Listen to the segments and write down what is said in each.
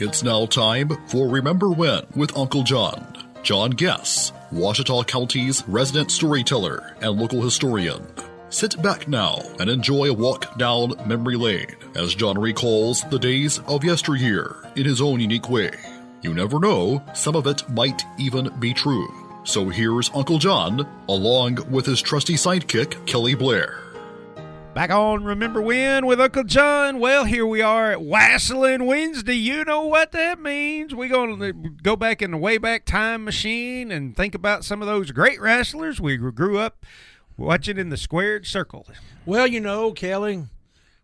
It's now time for Remember When with Uncle John. John Guess, Ouachita County's resident storyteller and local historian. Sit back now and enjoy a walk down memory lane as John recalls the days of yesteryear in his own unique way. You never know, some of it might even be true. So here's Uncle John, along with his trusty sidekick, Kelly Blair. Back on Remember When with Uncle John. Well, here we are at Wassailing Wednesday. You know what that means. We're going to go back in the Wayback Time Machine and think about some of those great wrestlers we grew up watching in the squared circle. Well, you know, Kelly,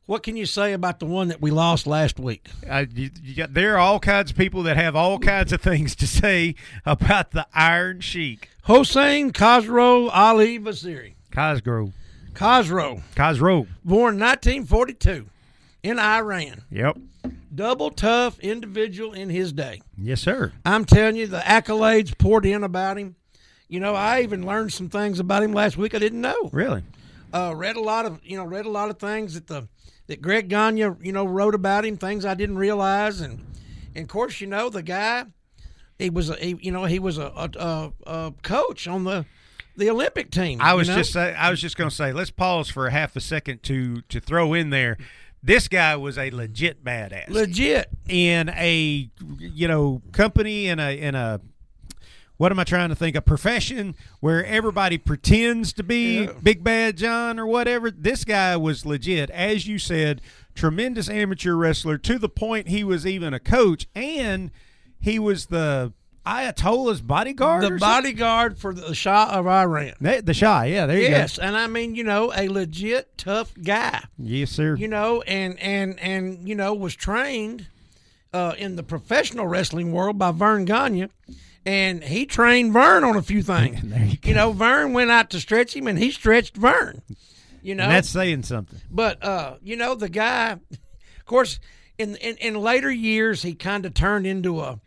what can you say about the one that we lost last week? There are all kinds of people that have all kinds of things to say about the Iron Sheik. Hossein Khosrow Ali Vaziri. Khosrow. Born 1942 in Iran. Yep. Double tough individual in his day. Yes, sir. I'm telling you, the accolades poured in about him. You know, I even learned some things about him last week I didn't know. Really? Read a lot of things that Greg Gagne, wrote about him, things I didn't realize, and of course, the guy, he was a coach on the Olympic team. I was just going to say, let's pause for a half a second to throw in there. This guy was a legit badass. Legit in a company in a what am I trying to think? A profession where everybody pretends to be Big Bad John or whatever. This guy was legit, as you said, tremendous amateur wrestler to the point he was even a coach, and he was the Ayatollah's bodyguard. The bodyguard for the Shah of Iran. The Shah, yeah, there you go. Yes, and I mean, a legit tough guy. Yes, sir. And was trained in the professional wrestling world by Vern Gagne. And he trained Vern on a few things. Vern went out to stretch him, and he stretched Vern. And that's saying something. But the guy, of course, in later years, he kind of turned into a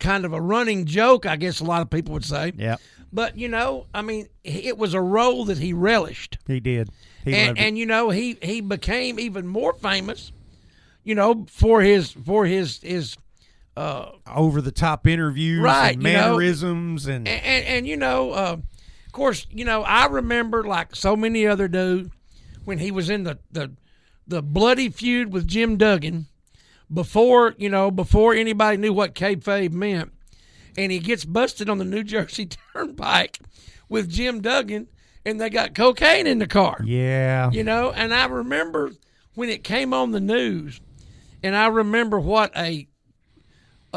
kind of a running joke, I guess a lot of people would say. Yeah. But it was a role that he relished. He did. He became even more famous, for his over the top interviews, right, and mannerisms, and of course, I remember, like so many other dudes, when he was in the bloody feud with Jim Duggan before anybody knew what kayfabe meant, and he gets busted on the New Jersey Turnpike with Jim Duggan, and they got cocaine in the car. Yeah, and I remember when it came on the news, and I remember what a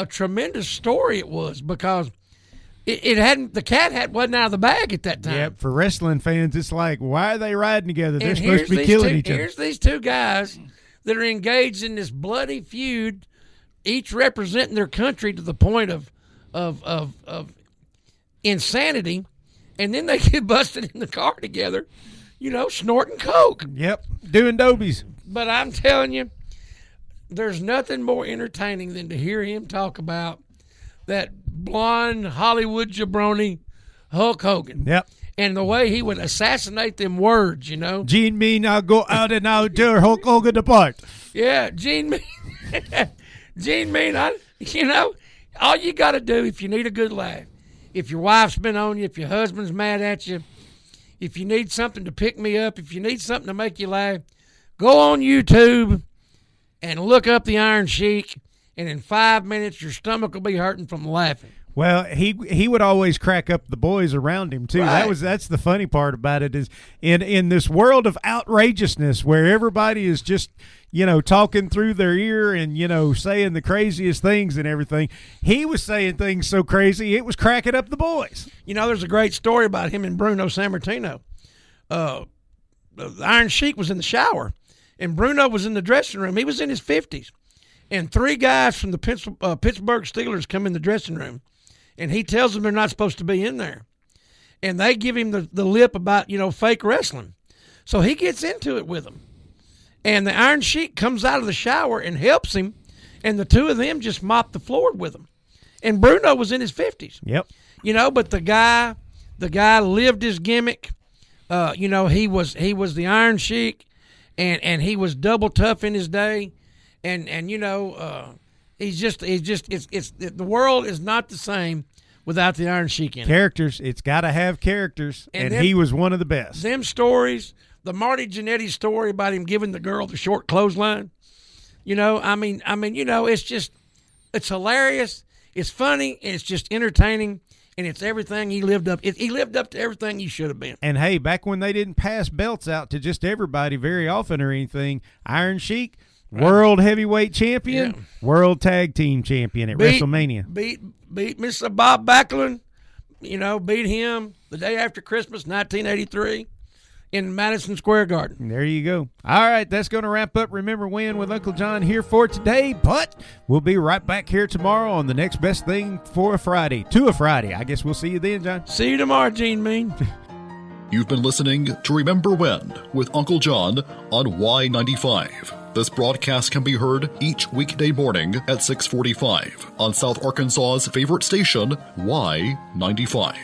tremendous story it was, because the cat wasn't out of the bag at that time. Yeah, for wrestling fans, it's like, why are they riding together? They're supposed to be killing each other. Here's these two guys that are engaged in this bloody feud, each representing their country to the point of insanity, and then they get busted in the car together, snorting coke. Yep, doing dobies. But I'm telling you, there's nothing more entertaining than to hear him talk about that blonde Hollywood jabroni Hulk Hogan. Yep. And the way he would assassinate them words, Gene Mean, I'll go out and I'll tear Hulk Hogan apart. Yeah, Gene Mean. Gene Mean, all you got to do if you need a good laugh, if your wife's been on you, if your husband's mad at you, if you need something to pick me up, if you need something to make you laugh, go on YouTube and look up the Iron Sheik, and in 5 minutes your stomach will be hurting from laughing. Well, he would always crack up the boys around him too. Right. That's the funny part about it, is in this world of outrageousness where everybody is just talking through their ear and saying the craziest things and everything. He was saying things so crazy it was cracking up the boys. There's a great story about him and Bruno Sammartino. The Iron Sheik was in the shower, and Bruno was in the dressing room. He was in his 50s. And three guys from the Pittsburgh Steelers come in the dressing room, and he tells them they're not supposed to be in there. And they give him the lip about, fake wrestling. So he gets into it with them. And the Iron Sheik comes out of the shower and helps him, and the two of them just mop the floor with him. And Bruno was in his 50s. Yep. But the guy lived his gimmick. He was the Iron Sheik. And he was double tough in his day, and The world is not the same without the Iron Sheik in it. Characters. It's got to have characters, and he was one of the best. Them stories, the Marty Jannetty story about him giving the girl the short clothesline. It's hilarious. It's funny, and it's just entertaining, and it's everything he lived up. He lived up to everything he should have been. And hey, back when they didn't pass belts out to just everybody very often or anything, Iron Sheik, world heavyweight champion, world tag team champion at WrestleMania. Beat Mr. Bob Backlund, beat him the day after Christmas, 1983. In Madison Square Garden. There you go. All right, that's going to wrap up Remember When with Uncle John here for today, but we'll be right back here tomorrow on the next best thing for a Friday. I guess we'll see you then, John. See you tomorrow, Gene Mean. You've been listening to Remember When with Uncle John on Y95. This broadcast can be heard each weekday morning at 6:45 on South Arkansas's favorite station, Y95.